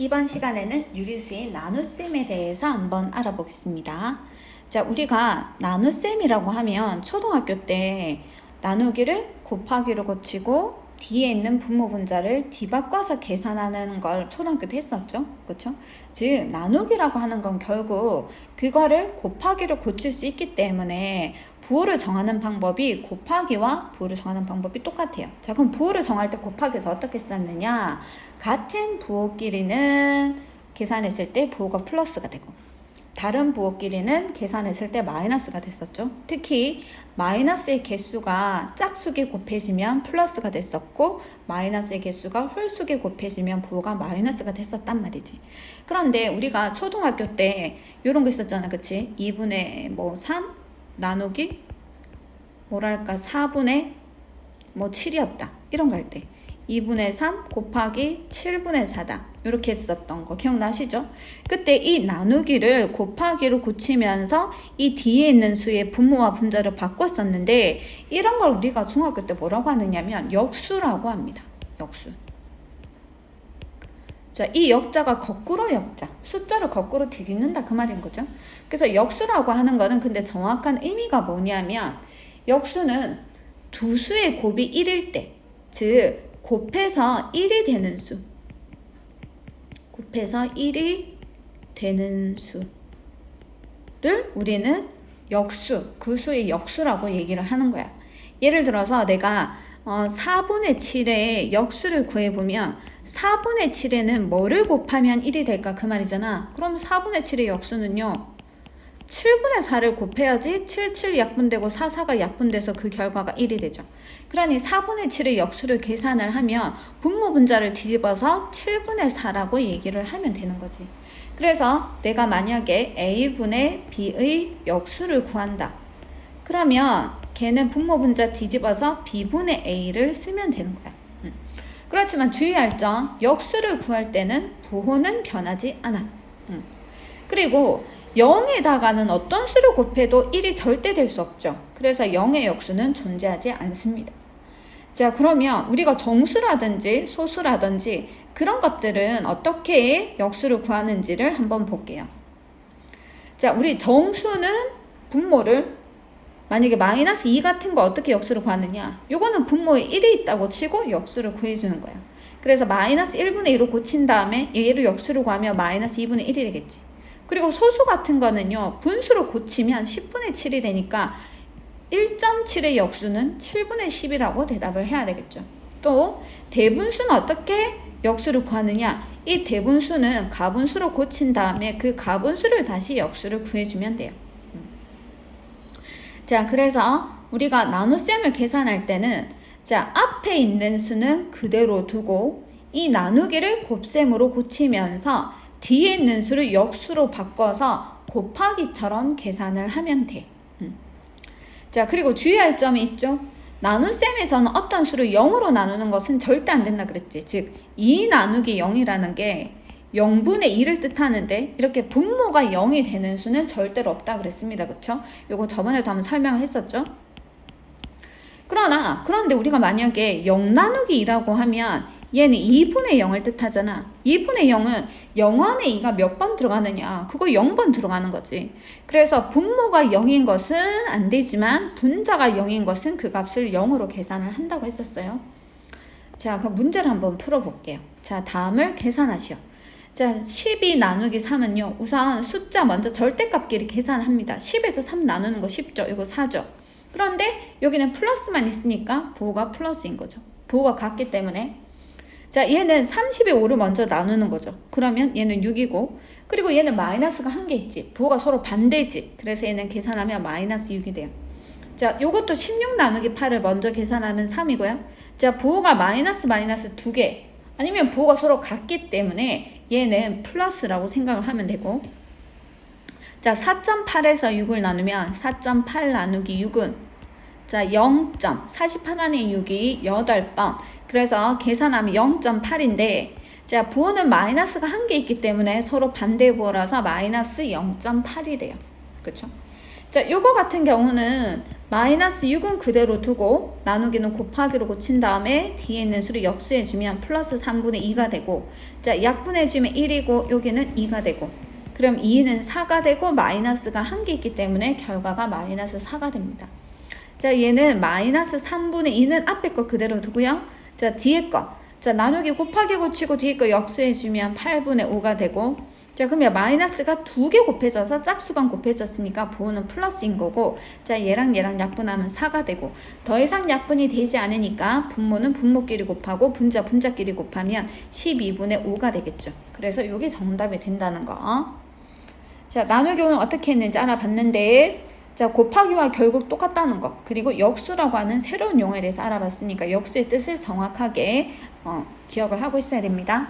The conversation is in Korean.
이번 시간에는 유리수의 나눗셈에 대해서 한번 알아보겠습니다. 자, 우리가 나눗셈이라고 하면 초등학교 때 나누기를 곱하기로 고치고 뒤에 있는 분모 분자를 뒤바꿔서 계산하는 걸 초등학교 때 했었죠. 그렇죠? 즉 나누기라고 하는 건 결국 그거를 곱하기로 고칠 수 있기 때문에 부호를 정하는 방법이 곱하기와 부호를 정하는 방법이 똑같아요. 자, 그럼 부호를 정할 때 곱하기에서 어떻게 썼느냐? 같은 부호끼리는 계산했을 때 부호가 플러스가 되고 다른 부호끼리는 계산했을 때 마이너스가 됐었죠. 특히 마이너스의 개수가 짝수기 곱해지면 플러스가 됐었고 마이너스의 개수가 홀수기 곱해지면 부호가 마이너스가 됐었단 말이지. 그런데 우리가 초등학교 때 이런 거 있었잖아. 그치? 2분의 3 나누기 뭐랄까 4분의 7이었다. 이런 거 할 때 2분의 3 곱하기 7분의 4다. 이렇게 했었던 거 기억나시죠? 그때 이 나누기를 곱하기로 고치면서 이 뒤에 있는 수의 분모와 분자를 바꿨었는데 이런 걸 우리가 중학교 때 뭐라고 하느냐면 역수라고 합니다. 역수. 자, 이 역자가 거꾸로 역자. 숫자를 거꾸로 뒤집는다 그 말인 거죠. 그래서 역수라고 하는 거는 근데 정확한 의미가 뭐냐면 역수는 두 수의 곱이 1일 때, 즉 곱해서 1이 되는 수. 곱해서 1이 되는 수를 우리는 역수, 그 수의 역수라고 얘기를 하는 거야. 예를 들어서 내가 4분의 7의 역수를 구해보면 4분의 7에는 뭐를 곱하면 1이 될까? 그 말이잖아. 그럼 4분의 7의 역수는요. 7분의 4를 곱해야지 7, 7 약분되고 4, 4가 약분돼서 그 결과가 1이 되죠. 그러니 4분의 7의 역수를 계산을 하면 분모 분자를 뒤집어서 7분의 4라고 얘기를 하면 되는 거지. 그래서 내가 만약에 A분의 B의 역수를 구한다. 그러면 걔는 분모 분자 뒤집어서 B분의 A를 쓰면 되는 거야. 그렇지만 주의할 점, 역수를 구할 때는 부호는 변하지 않아. 그리고 0에다가는 어떤 수를 곱해도 1이 절대 될 수 없죠. 그래서 0의 역수는 존재하지 않습니다. 자, 그러면 우리가 정수라든지 소수라든지 그런 것들은 어떻게 역수를 구하는지를 한번 볼게요. 자, 우리 정수는 분모를 만약에 마이너스 2 같은 거 어떻게 역수를 구하느냐? 요거는 분모에 1이 있다고 치고 역수를 구해주는 거야. 그래서 마이너스 1분의 2로 고친 다음에 얘를 역수를 구하면 마이너스 2분의 1이 되겠지. 그리고 소수 같은 거는요, 분수로 고치면 10분의 7이 되니까 1.7의 역수는 7분의 10이라고 대답을 해야 되겠죠. 또 대분수는 어떻게 역수를 구하느냐? 이 대분수는 가분수로 고친 다음에 그 가분수를 다시 역수를 구해주면 돼요. 자, 그래서 우리가 나눗셈을 계산할 때는 자, 앞에 있는 수는 그대로 두고 이 나누기를 곱셈으로 고치면서 뒤에 있는 수를 역수로 바꿔서 곱하기처럼 계산을 하면 돼. 자, 그리고 주의할 점이 있죠. 나눗셈에서는 어떤 수를 0으로 나누는 것은 절대 안 된다 그랬지. 즉 2 나누기 0이라는 게 0분의 2를 뜻하는데 이렇게 분모가 0이 되는 수는 절대로 없다 그랬습니다. 그쵸? 요거 저번에도 한번 설명을 했었죠. 그런데 우리가 만약에 0 나누기 2라고 하면 얘는 2분의 0을 뜻하잖아. 2분의 0은 0 안에 2가 몇 번 들어가느냐? 그거 0번 들어가는 거지. 그래서 분모가 0인 것은 안 되지만 분자가 0인 것은 그 값을 0으로 계산을 한다고 했었어요. 자, 그럼 문제를 한번 풀어볼게요. 자, 다음을 계산하시오. 자, 12 나누기 3은요. 우선 숫자 먼저 절대값끼리 계산합니다. 10에서 3 나누는 거 쉽죠? 이거 4죠? 그런데 여기는 플러스만 있으니까 부호가 플러스인 거죠. 부호가 같기 때문에. 자, 얘는 30의 5를 먼저 나누는 거죠. 그러면 얘는 6이고 그리고 얘는 마이너스가 한 개 있지. 부호가 서로 반대지. 그래서 얘는 계산하면 마이너스 6이 돼요. 자, 요것도 16 나누기 8을 먼저 계산하면 3이고요. 자, 부호가 마이너스 2개 아니면 부호가 서로 같기 때문에 얘는 플러스라고 생각을 하면 되고 자, 4.8에서 6을 나누면 4.8 나누기 6은 자, 48 안에 6이 8번. 그래서 계산하면 0.8인데 자, 부호는 마이너스가 한 개 있기 때문에 서로 반대 부호라서 마이너스 0.8이 돼요. 그렇죠? 자, 요거 같은 경우는 마이너스 6은 그대로 두고 나누기는 곱하기로 고친 다음에 뒤에 있는 수를 역수해주면 플러스 3분의 2가 되고, 자, 약분해주면 1이고 여기는 2가 되고, 그럼 2는 4가 되고 마이너스가 한 개 있기 때문에 결과가 마이너스 4가 됩니다. 자, 얘는 마이너스 3분의 2는 앞에 거 그대로 두고요. 자, 뒤에 거, 자, 나누기 곱하기 고치고 뒤에 거 역수해주면 8분의 5가 되고, 자, 그러면 마이너스가 두 개 곱해져서 짝수만 곱해졌으니까 부호는 플러스인 거고, 자, 얘랑 약분하면 4가 되고, 더 이상 약분이 되지 않으니까 분모는 분모끼리 곱하고 분자끼리 곱하면 12분의 5가 되겠죠. 그래서 이게 정답이 된다는 거. 자, 나누기 오늘 어떻게 했는지 알아봤는데, 자, 곱하기와 결국 똑같다는 거, 그리고 역수라고 하는 새로운 용어에 대해서 알아봤으니까 역수의 뜻을 정확하게 기억을 하고 있어야 됩니다.